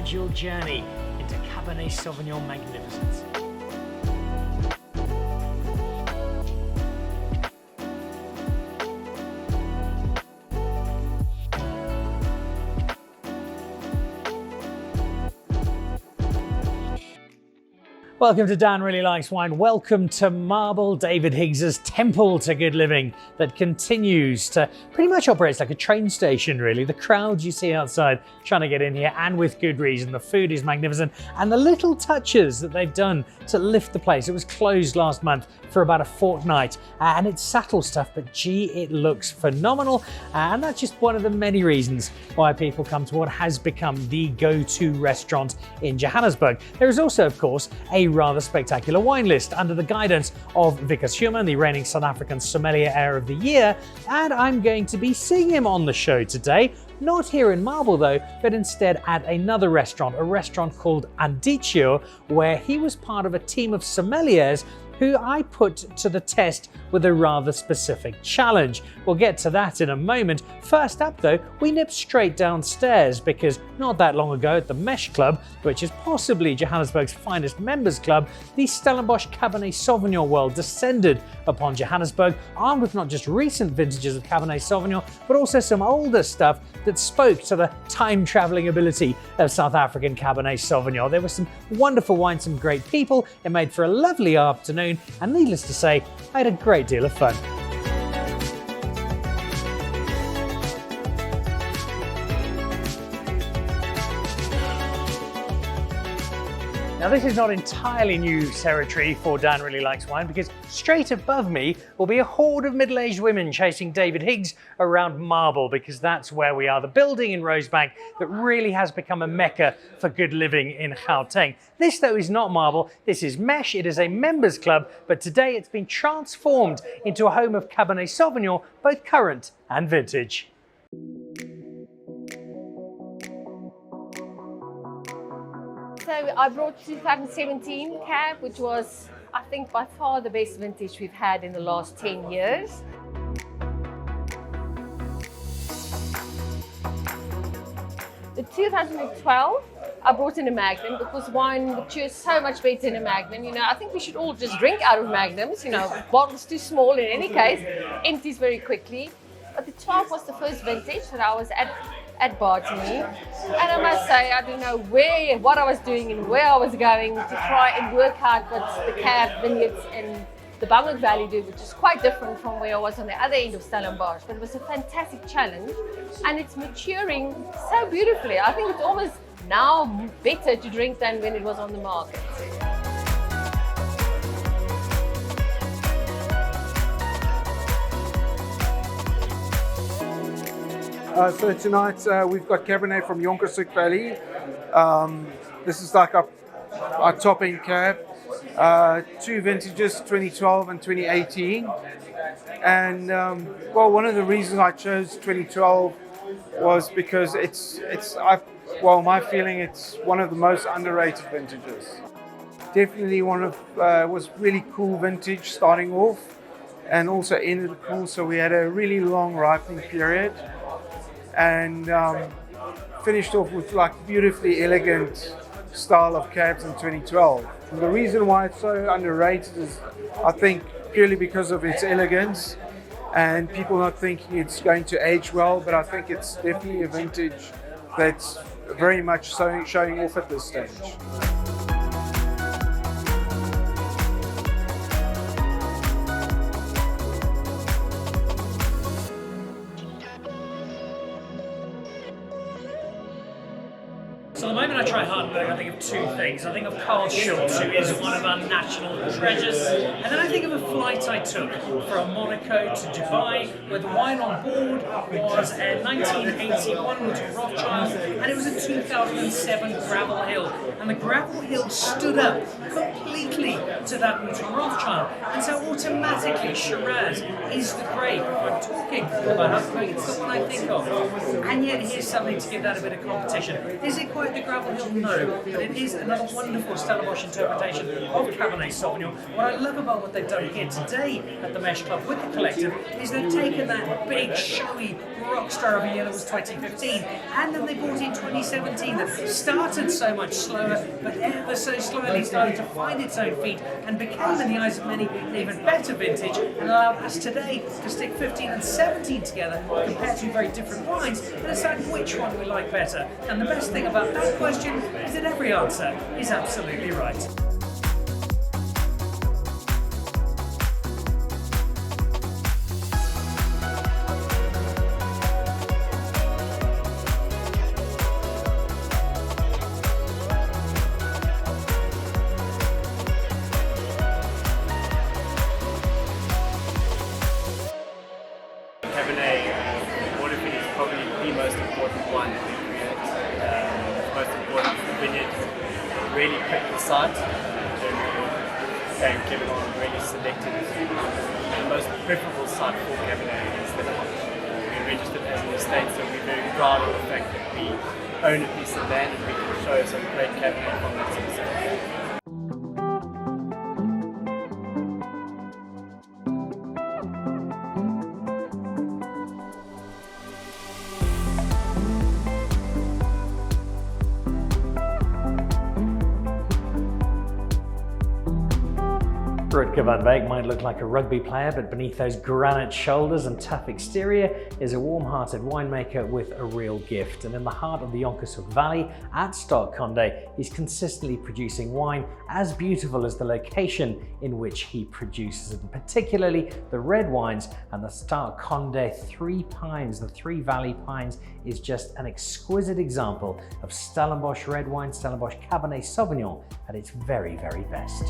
guide your journey into Cabernet Sauvignon magnificence. Welcome to Dan Really Likes Wine. Welcome to Marble, David Higgs's temple to good living that continues to pretty much operates like a train station, really. The crowds you see outside trying to get in here, and with good reason. The food is magnificent, and the little touches that they've done to lift the place. It was closed last month for about a fortnight, and it's subtle stuff, but gee, it looks phenomenal. And that's just one of the many reasons why people come to what has become the go-to restaurant in Johannesburg. There is also, of course, a rather spectacular wine list under the guidance of Wikus, the reigning South African Sommelier Heir of the Year, and I'm going to be seeing him on the show today. Not here in Marble though, but instead at another restaurant, a restaurant called Andiccio, where he was part of a team of sommeliers who I put to the test with a rather specific challenge. We'll get to that in a moment. First up though, we nip straight downstairs because not that long ago at the Mesh Club, which is possibly Johannesburg's finest members club, the Stellenbosch Cabernet Sauvignon world descended upon Johannesburg, armed with not just recent vintages of Cabernet Sauvignon, but also some older stuff that spoke to the time-traveling ability of South African Cabernet Sauvignon. There were some wonderful wines, some great people. It made for a lovely afternoon, and needless to say, I had a great deal of fun. Now this is not entirely new territory for Dan Really Likes Wine, because straight above me will be a horde of middle-aged women chasing David Higgs around Marble, because that's where we are, the building in Rosebank that really has become a mecca for good living in Gauteng. This though is not Marble, this is Mesh. It is a members club, but today it's been transformed into a home of Cabernet Sauvignon, both current and vintage. So I brought 2017 Cab, which was, I think, by far the best vintage we've had in the last 10 years. The 2012, I brought in a Magnum because wine matures so much better in a Magnum. You know, I think we should all just drink out of Magnums. You know, bottles too small in any case, empties very quickly. But the 12 was the first vintage that I was at Bartony, and I must say I didn't know what I was doing and where I was going to try and work out what the Cab vineyards and the Bangkok Valley do, which is quite different from where I was on the other end of Stellenbosch. But it was a fantastic challenge, and it's maturing so beautifully. I think it's almost now better to drink than when it was on the market. So tonight we've got Cabernet from Jonkershoek Valley. This is like our top-end Cab. Two vintages, 2012 and 2018. And well, one of the reasons I chose 2012 was because my feeling it's one of the most underrated vintages. Definitely was really cool vintage starting off, and also ended cool. So we had a really long ripening period, and finished off with like beautifully elegant style of cabs in 2012. And the reason why it's so underrated is, I think, purely because of its elegance and people not thinking it's going to age well, but I think it's definitely a vintage that's very much showing off at this stage. So the moment I try Hardenberg, I think of two things. I think of Carl Schultz, who is one of our national treasures, and then I think of a flight I took from Monaco to Dubai, where the wine on board was a 1981 Mouton Rothschild, and it was a 2007 Gravel Hill, and the Gravel Hill stood up completely to that Mouton Rothschild, and so automatically Shiraz is the grape. If I'm talking about Hardenberg, it's the one I think of, and yet here's something to give that a bit of competition. Is it quite the gravel hill? No, but it is another wonderful Stellenbosch interpretation of Cabernet Sauvignon. What I love about what they've done here today at the Mesh Club with the collective is they've taken that big, showy rock star of a year that was 2015, and then they brought in 2017 that started so much slower, but ever so slowly started to find its own feet and became, in the eyes of many, an even better vintage, and allowed us today to stick 15 and 17 together, compare two very different wines, and decide which one we like better. And the best thing about that question is that every answer is absolutely right. Cabernet, waterfeed is probably the most important wine that we create. The most important vineyard, really picked the site. And Cabernet really selected the most preferable site for Cabernet is Stellenbosch. We're registered as an estate, so we're very proud of the fact that we own a piece of land and we can show some great Cabernet from that specific land. Rutger van Beek might look like a rugby player, but beneath those granite shoulders and tough exterior is a warm-hearted winemaker with a real gift. And in the heart of the Jonkershoek Valley at Stark Conde, he's consistently producing wine as beautiful as the location in which he produces it, and particularly the red wines. And the Stark Conde Three Pines, the Three Valley Pines, is just an exquisite example of Stellenbosch red wine, Stellenbosch Cabernet Sauvignon at its very, very best.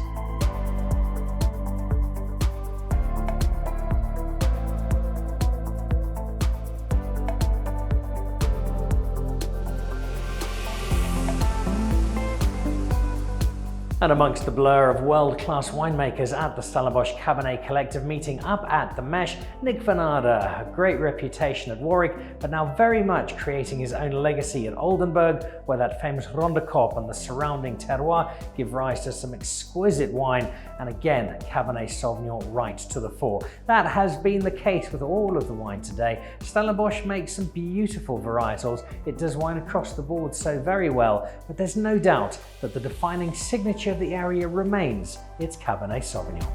And amongst the blur of world-class winemakers at the Stellenbosch Cabernet Collective meeting up at the Mesh, Nick van Aarde, a great reputation at Warwick, but now very much creating his own legacy at Oldenburg, where that famous Rondekop and the surrounding terroir give rise to some exquisite wine, and again, Cabernet Sauvignon right to the fore. That has been the case with all of the wine today. Stellenbosch makes some beautiful varietals. It does wine across the board so very well, but there's no doubt that the defining signature of the area remains its Cabernet Sauvignon.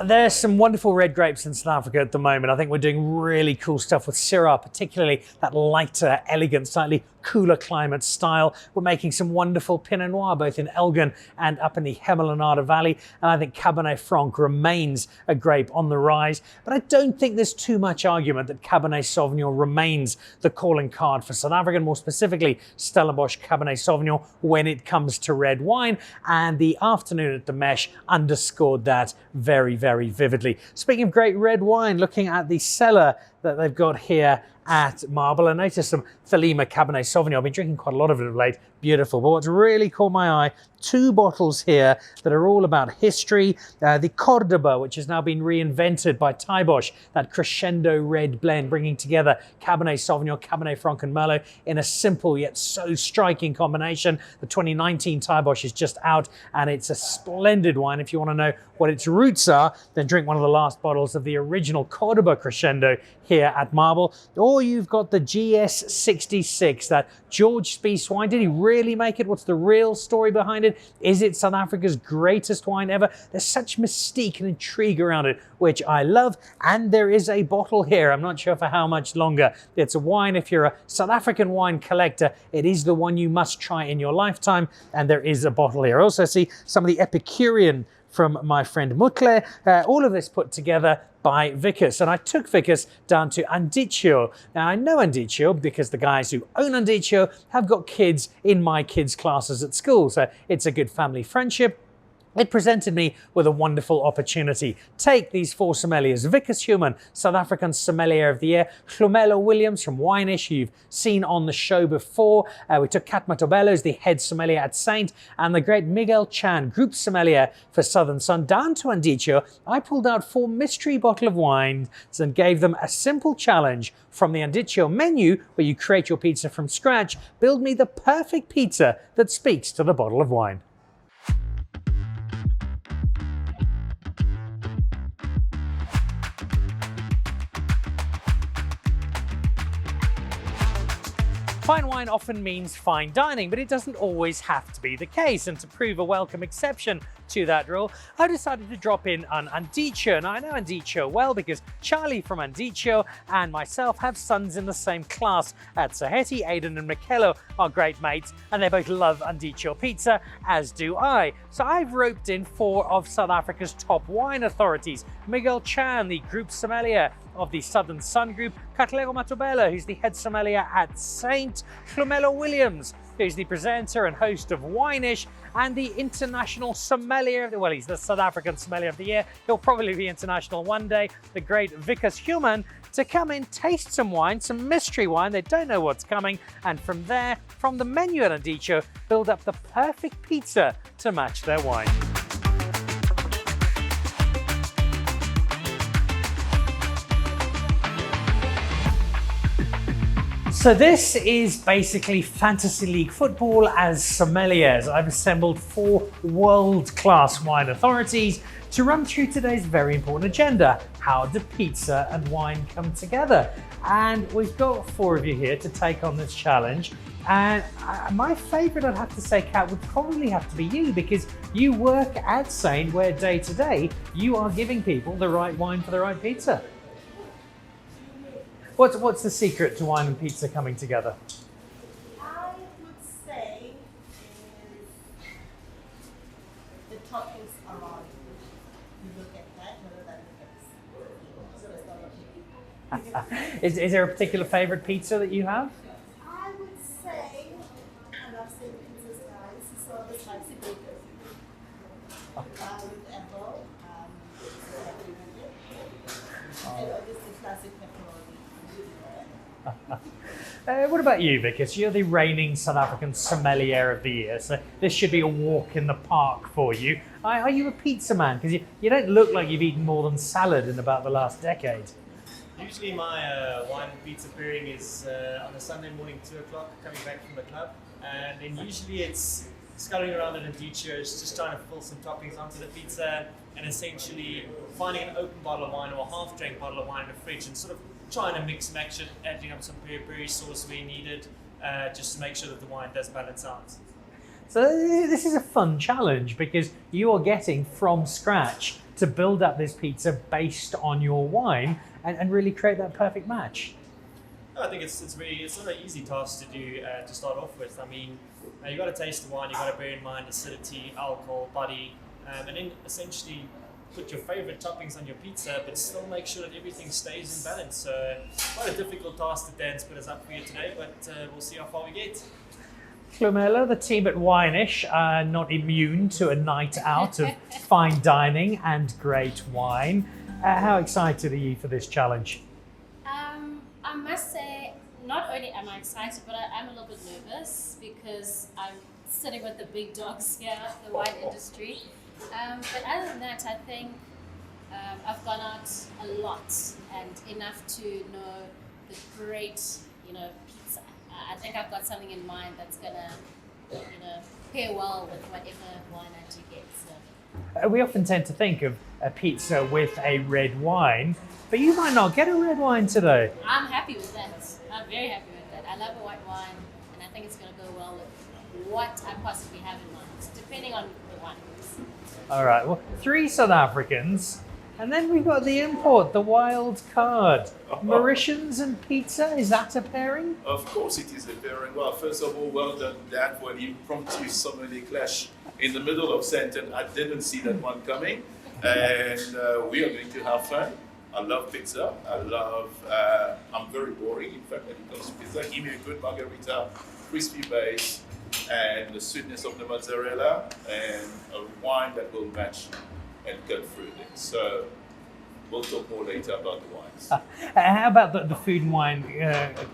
There's some wonderful red grapes in South Africa at the moment. I think we're doing really cool stuff with Syrah, particularly that lighter, elegant, slightly cooler climate style. We're making some wonderful Pinot Noir, both in Elgin and up in the Hlumelo Valley. And I think Cabernet Franc remains a grape on the rise. But I don't think there's too much argument that Cabernet Sauvignon remains the calling card for South Africa, more specifically Stellenbosch Cabernet Sauvignon when it comes to red wine. And the afternoon at the Mesh underscored that very, very vividly. Speaking of great red wine, looking at the cellar that they've got here at Marble, I noticed some Thelema Cabernet Sauvignon. I've been drinking quite a lot of it of late. Beautiful. But what's really caught my eye, two bottles here that are all about history. The Cordoba, which has now been reinvented by Stellenbosch, that crescendo red blend, bringing together Cabernet Sauvignon, Cabernet Franc and Merlot in a simple yet so striking combination. The 2019 Stellenbosch is just out, and it's a splendid wine. If you want to know what its roots are, then drink one of the last bottles of the original Cordoba crescendo here at Marble. Or you've got the GS66, that George Spiess wine. Did he really make it? What's the real story behind it? Is it South Africa's greatest wine ever? There's such mystique and intrigue around it, which I love. And there is a bottle here. I'm not sure for how much longer. It's a wine, if you're a South African wine collector, it is the one you must try in your lifetime. And there is a bottle here. I also see some of the Epicurean from my friend Mutle. All of this put together by Wikus. And I took Wikus down to Anditio. Now I know Anditio because the guys who own Anditio have got kids in my kids' classes at school. So it's a good family friendship. it presented me with a wonderful opportunity. Take these 4 sommeliers: Wikus, South African Sommelier of the Year; Hlumelo Williams from Wine-ish, who you've seen on the show before. We took Mathobela, who's the head sommelier at Saint, and the great Miguel Chan, group sommelier for Southern Sun. Down to Andiccio, I pulled out 4 mystery bottles of wine and gave them a simple challenge from the Andiccio menu, where you create your pizza from scratch. Build me the perfect pizza that speaks to the bottle of wine. Fine wine often means fine dining, but it doesn't always have to be the case. And to prove a welcome exception to that rule, I decided to drop in on Andiccio. Now, I know Andiccio well because Charlie from Andiccio and myself have sons in the same class at Saheti. Aidan and Michele are great mates, and they both love Andiccio pizza, as do I. So I've roped in 4 of South Africa's top wine authorities: Miguel Chan, the group sommelier of the Southern Sun Group; Mathobela, who's the head sommelier at Saint; Hlumelo Williams, who's the presenter and host of Wine-ish, and the international sommelier of the, well, he's the South African Sommelier of the Year. He'll probably be international one day, the great Wikus, to come in, taste some wine, some mystery wine. They don't know what's coming, and from there, from the menu at Andiccio, build up the perfect pizza to match their wine. So this is basically Fantasy League football as sommeliers. I've assembled 4 world-class wine authorities to run through today's very important agenda: how do pizza and wine come together? And we've got 4 of you here to take on this challenge. And my favourite, I'd have to say, Kat, would probably have to be you, because you work at Saint, where day to day you are giving people the right wine for the right pizza. What's the secret to wine and pizza coming together? I would say the toppings are on. You look at that, whether that looks. Is there a particular favourite pizza that you have? I would say, I love saying pizza's nice, so the spicy bacon. With apple, and obviously classic pepperoni. What about you, Wikus? You're the reigning South African Sommelier of the Year, so this should be a walk in the park for you. Are you a pizza man? Because you don't look like you've eaten more than salad in about the last decade. Usually my wine and pizza pairing is on a Sunday morning, 2 o'clock, coming back from the club. And then usually it's sculling around at Andiccio, just trying to fill some toppings onto the pizza, and essentially finding an open bottle of wine or a half-drank bottle of wine in the fridge and sort of trying to mix and match it, adding up some peri-peri sauce where needed, just to make sure that the wine does balance out. So this is a fun challenge, because you are getting from scratch to build up this pizza based on your wine and really create that perfect match. I think it's not an easy task to do to start off with. I mean, you got to taste the wine, you got to bear in mind acidity, alcohol, body, and then essentially put your favorite toppings on your pizza, but still make sure that everything stays in balance. So quite a difficult task that Dan's put us up for you today, but we'll see how far we get. Hlumelo, the team at Wine-ish are not immune to a night out of fine dining and great wine. How excited are you for this challenge? I must say, not only am I excited, but I am a little bit nervous, because I'm sitting with the big dogs here, the wine industry. But other than that, I think I've gone out a lot and enough to know the great, pizza. I think I've got something in mind that's gonna, pair well with whatever wine I do get. So. We often tend to think of a pizza with a red wine, but you might not get a red wine today. I'm happy with that. I'm very happy with that. I love a white wine, and I think it's gonna go well with what I possibly have in mind, depending on the wine. All right, well, 3 South Africans, and then we've got the import, the wild card. Mauritians and pizza, is that a pairing? Of course it is a pairing. Well, first of all, well done, Dan, for an impromptu sommelier clash in the middle of Sandton. I didn't see that one coming, and we are going to have fun. I love pizza. I'm very boring, in fact, when it comes to pizza. Give me a good margarita, crispy base, and the sweetness of the mozzarella, and a wine that will match and cut through it. So we'll talk more later about the wines. How about the food and wine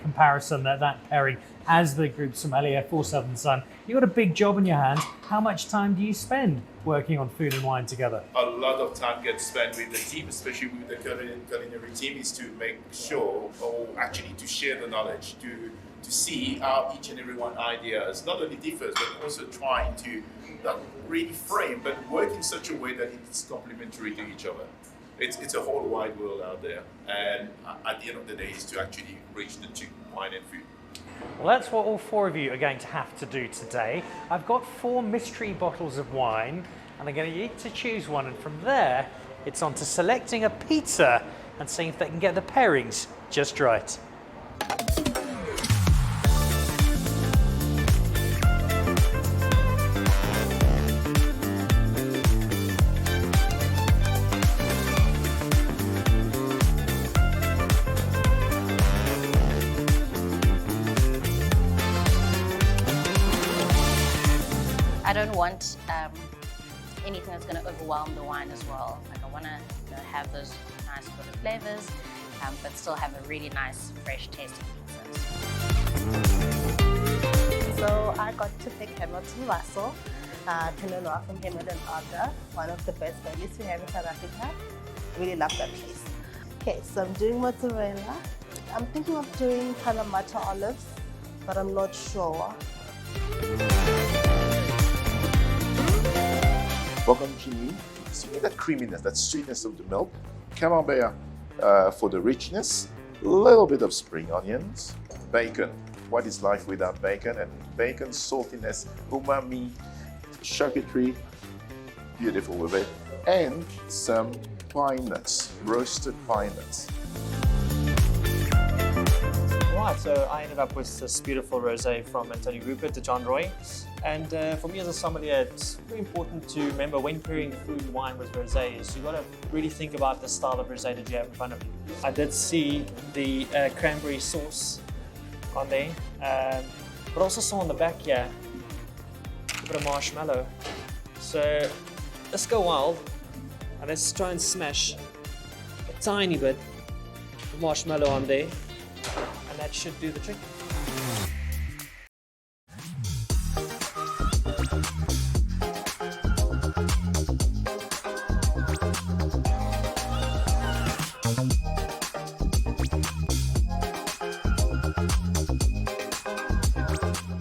comparison, that pairing as the group sommelier for Southern Sun? You've got a big job in your hands. How much time do you spend working on food and wine together? A lot of time gets spent with the team, especially with the culinary team, is to make sure, or actually to share the knowledge, to see how each and every one ideas not only differs, but also trying to not really frame, but work in such a way that it's complementary to each other. It's a whole wide world out there, and at the end of the day, is to actually reach the two, wine and food. Well, that's what all four of you are going to have to do today. I've got 4 mystery bottles of wine, and I'm going to need to choose one, and from there, it's on to selecting a pizza and seeing if they can get the pairings just right. I don't want anything that's going to overwhelm the wine as well. Like I want to have those nice sort of flavors, but still have a really nice, fresh tasting pizza. So I got to pick Hamilton Russell, Hlumelo from Hamilton Order, one of the best values we have in South Africa. Really love that place. Okay, so I'm doing mozzarella. I'm thinking of doing Kalamata olives, but I'm not sure. Bocconcini, so you get that creaminess, that sweetness of the milk. Camembert for the richness. A little bit of spring onions. Bacon. What is life without bacon? And bacon, saltiness, umami, charcuterie. Beautiful with it. And some pine nuts, roasted pine nuts. Right, so I ended up with this beautiful rosé from Anthony Rupert to John Roy. And for me as a sommelier, it's very important to remember when pairing food and wine with rosé is you've got to really think about the style of rosé that you have in front of you. I did see the cranberry sauce on there, but also saw on the back here a bit of marshmallow. So let's go wild and let's try and smash a tiny bit of marshmallow on there, and that should do the trick.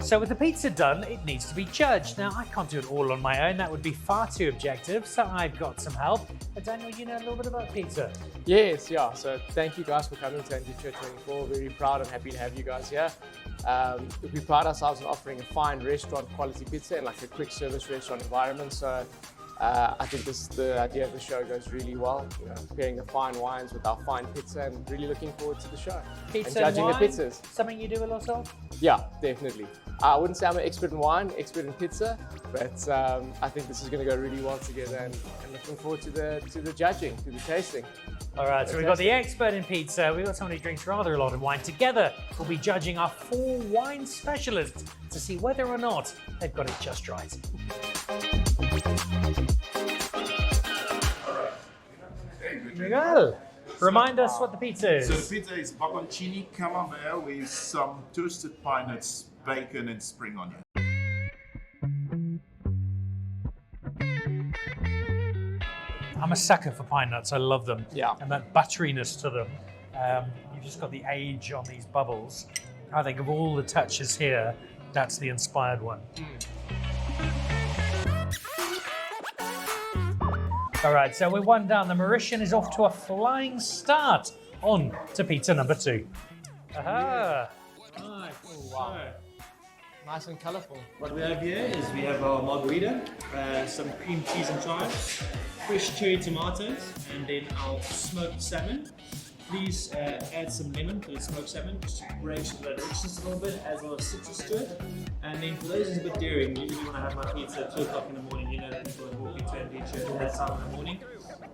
So with the pizza done, it needs to be judged. Now, I can't do it all on my own. That would be far too objective, so I've got some help. Daniel, you know a little bit about pizza. Yes, yeah. So thank you guys for coming to NG 24. Very proud and happy to have you guys here. We pride ourselves on offering a fine restaurant quality pizza in like a quick service restaurant environment. So I think the idea of the show goes really well. You know, pairing the fine wines with our fine pizza, and really looking forward to the show. Pizza and judging and wine, the pizzas. Something you do a lot of? Yeah, definitely. I wouldn't say I'm an expert in wine, expert in pizza, but I think this is going to go really well together, and looking forward to the judging, to the tasting. All right, so we've got the expert in pizza, we've got somebody who drinks rather a lot of wine. Together, we'll be judging our 4 wine specialists to see whether or not they've got it just right. Miguel, remind us what the pizza is. So the pizza is bocconcini camembert with some toasted pine nuts, bacon and spring onion. I'm a sucker for pine nuts, I love them. Yeah. And that butteriness to them. You've just got the age on these bubbles. I think of all the touches here, that's the inspired one. All right, so we're 1 down. The Mauritian is off to a flying start. On to pizza number 2. Aha! Nice. Oh, wow. Nice and colourful. What we have here is we have our margarita, some cream cheese and chives, fresh cherry tomatoes, and then our smoked salmon. Please add some lemon to the smoked salmon, just to break that richness a little bit, adds a lot of citrus to it. And then for those who's a bit daring, usually when I have my pizza at 2 o'clock in the morning, you know that people are walking to MD Church at that time in the morning.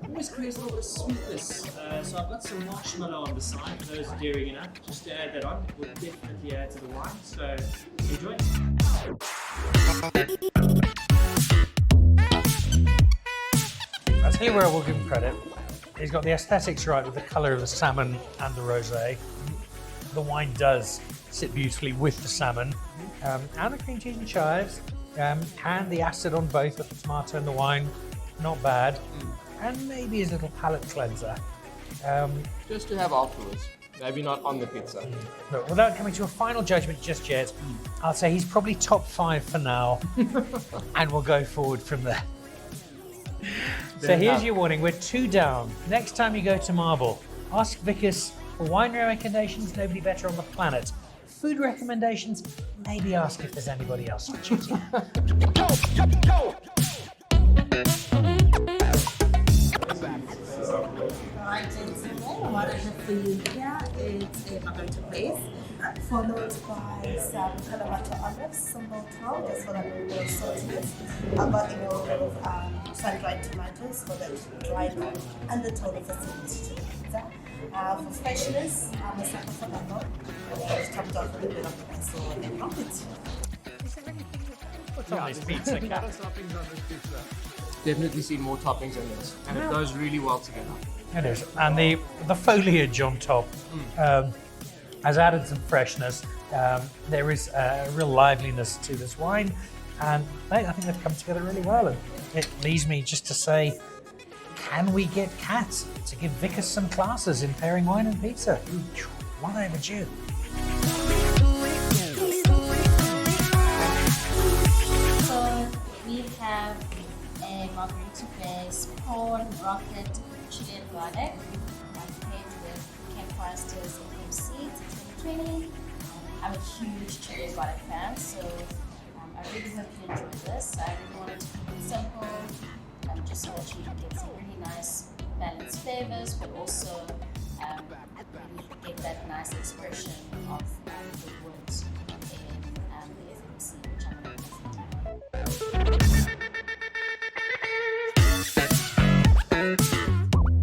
Always creates a little bit of sweetness. So I've got some marshmallow on the side for those daring enough, just to add that on. It will definitely add to the wine, so enjoy. I'll tell you where I will give him credit. He's got the aesthetics right with the colour of the salmon and the rosé. The wine does sit beautifully with the salmon, and the cream cheese and chives, and the acid on both with the tomato and the wine, not bad. And maybe his little palate cleanser. Just to have afterwards. Maybe not on the pizza. But without coming to a final judgment just yet, I'll say he's probably top 5 for now, and we'll go forward from there. So here's your warning, we're 2 down. Next time you go to Marble, ask Wikus for wine recommendations, nobody better on the planet. Food recommendations, maybe ask if there's anybody else on duty. Alright, gentlemen, what I have for you here is a margarita base, followed by some Kalamata olives, some Motown, just for that little bit of saltiness. I've got a little bit of sun-dried tomatoes for that dry undertone of acidity to the pizza. For freshness, I'm a sucker for lemon, which comes off with a bit of basil and rocket. What's on this pizza, Kat? Definitely see more toppings in this, and it goes really well together. It is, and the foliage on top has added some freshness. There is a real liveliness to this wine, and I think they've come together really well. And it leaves me just to say, can we get Kat to give Wikus some classes in pairing wine and pizza? Long overdue. So we have a margarita base, prawn, rocket, chili and garlic, paired with campfire stirs and cream seeds in 2020. I'm a huge chili and garlic fan, so I really hope you enjoy this. I really wanted to keep it simple, just so that you can get some really nice balanced flavors, but also really get that nice expression of the wood in the FMC, which I'm going to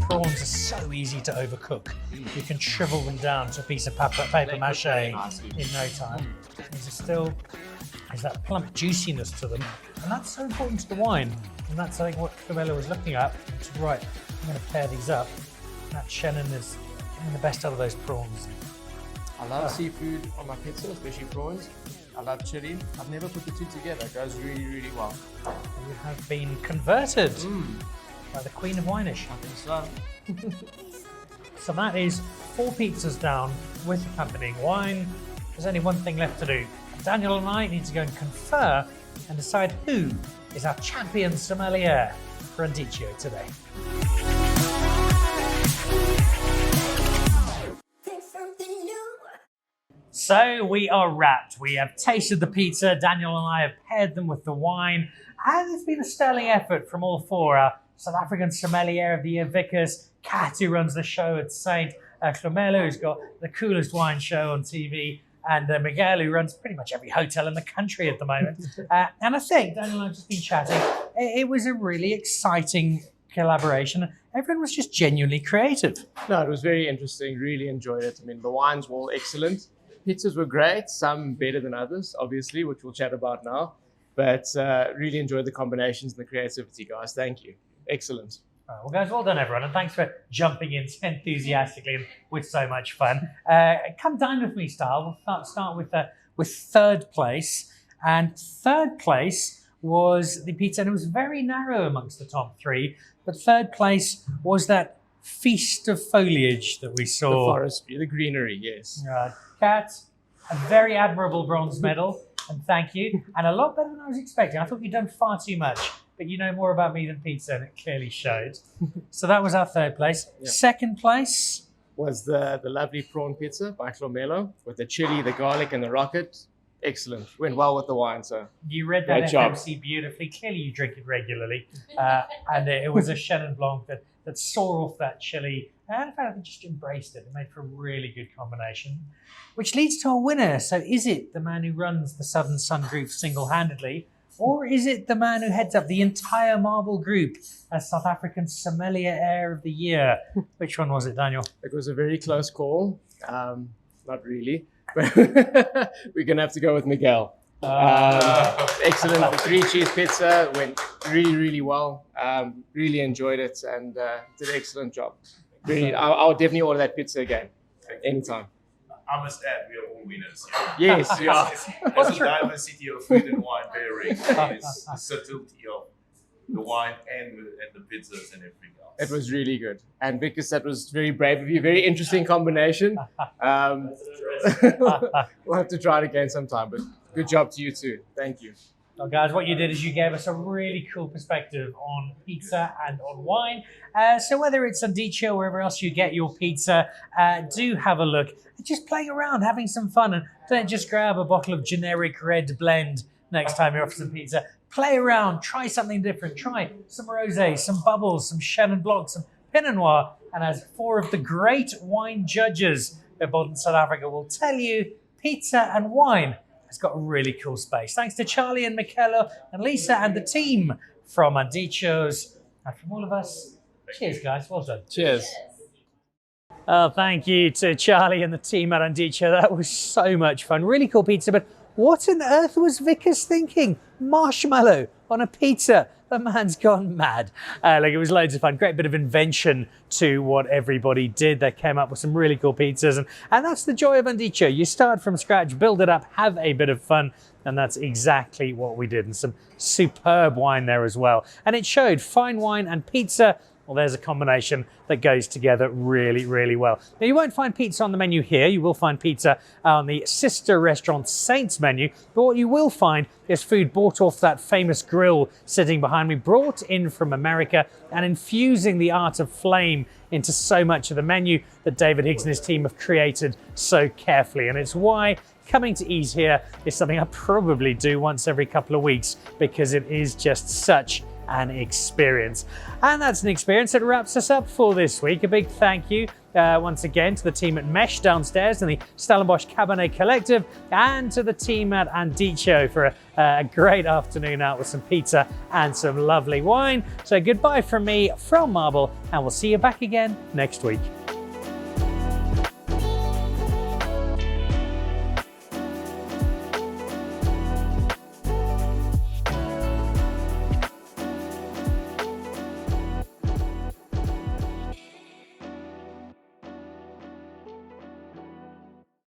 Prawns are so easy to overcook. You can shrivel them down to a piece of paper mache in no time. There's that plump juiciness to them, and that's so important to the wine. And that's, I think, what Hlumelo was looking at. It's right, I'm going to pair these up. That Shannon is getting the best out of those prawns. I love seafood on my pizza, especially prawns. I love chili. I've never put the two together. It goes really, really well. You have been converted by the Queen of Wineish. I think so. So that is 4 pizzas down with accompanying wine. There's only one thing left to do. Daniel and I need to go and confer and decide who is our champion sommelier for Andicchio today. So we are wrapped. We have tasted the pizza. Daniel and I have paired them with the wine. And it's been a sterling effort from all 4. Our South African Sommelier of the Year, Wikus, Kat, who runs the show at Saint, Hlumelo, who's got the coolest wine show on TV, and Miguel, who runs pretty much every hotel in the country at the moment. And I think, Daniel and I have just been chatting, it was a really exciting collaboration. Everyone was just genuinely creative. No, it was very interesting. Really enjoyed it. I mean, the wines were all excellent. Pizzas were great, some better than others, obviously, which we'll chat about now. But really enjoyed the combinations and the creativity, guys. Thank you. Excellent. Well, guys, well done, everyone, and thanks for jumping in so enthusiastically and with so much fun. Come dine with me, style. We'll start with third place, and third place was the pizza, and it was very narrow amongst the top 3. But third place was that feast of foliage that we saw. The forestry, the greenery, yes. Kat, a very admirable bronze medal, and thank you, and a lot better than I was expecting. I thought you'd done far too much. But you know more about me than pizza, and it clearly showed. So that was our third place. Yeah. Second place was the lovely prawn pizza by Hlumelo with the chili, the garlic, and the rocket. Excellent. Went well with the wine. So you read that FMC beautifully. Clearly, you drink it regularly, and it was a Chenin Blanc that saw off that chili, and I just embraced it. It made for a really good combination, which leads to our winner. So, is it the man who runs the Southern Sun Group single-handedly? Or is it the man who heads up the entire Marble Group as South African Sommelier of the Year? Which one was it, Daniel? It was a very close call. Not really. But we're going to have to go with Miguel. Excellent. The 3-cheese pizza went really, really well. Really enjoyed it and did an excellent job. Really, I'll definitely order that pizza again, anytime. I must add, we are all winners. Yes, you are. There's a diversity of food and wine pairing. It's the subtlety of the wine and the pizzas and everything else. It was really good. And Wikus, that was very brave of you. Very interesting combination. We'll have to try it again sometime, but good job to you too. Thank you. Well, guys, what you did is you gave us a really cool perspective on pizza and on wine. So whether it's Andicio or wherever else you get your pizza, do have a look. Just playing around, having some fun, and don't just grab a bottle of generic red blend next time you're off some pizza. Play around, try something different. Try some rosé, some bubbles, some Chenin Blanc, some Pinot Noir. And as 4 of the great wine judges of modern South Africa will tell you, pizza and wine has got a really cool space. Thanks to Charlie and Michele and Lisa and the team from Andicio's. And from all of us, cheers, guys. Well done. Cheers. Oh, thank you to Charlie and the team at Andicio. That was so much fun. Really cool pizza, but what on earth was Wikus thinking? Marshmallow on a pizza. The man's gone mad. It was loads of fun. Great bit of invention to what everybody did. They came up with some really cool pizzas. And that's the joy of Andicio. You start from scratch, build it up, have a bit of fun. And that's exactly what we did. And some superb wine there as well. And it showed fine wine and pizza. Well, there's a combination that goes together really, really well. Now, you won't find pizza on the menu here. You will find pizza on the sister restaurant Saints menu. But what you will find is food bought off that famous grill sitting behind me, brought in from America and infusing the art of flame into so much of the menu that David Higgs and his team have created so carefully. And it's why coming to Ease here is something I probably do once every couple of weeks, because it is just such an experience. And that's an experience that wraps us up for this week. A big thank you once again to the team at Mesh downstairs and the Stellenbosch Cabernet Collective, and to the team at Andicio for a great afternoon out with some pizza and some lovely wine. So goodbye from me from Marble, and we'll see you back again next week.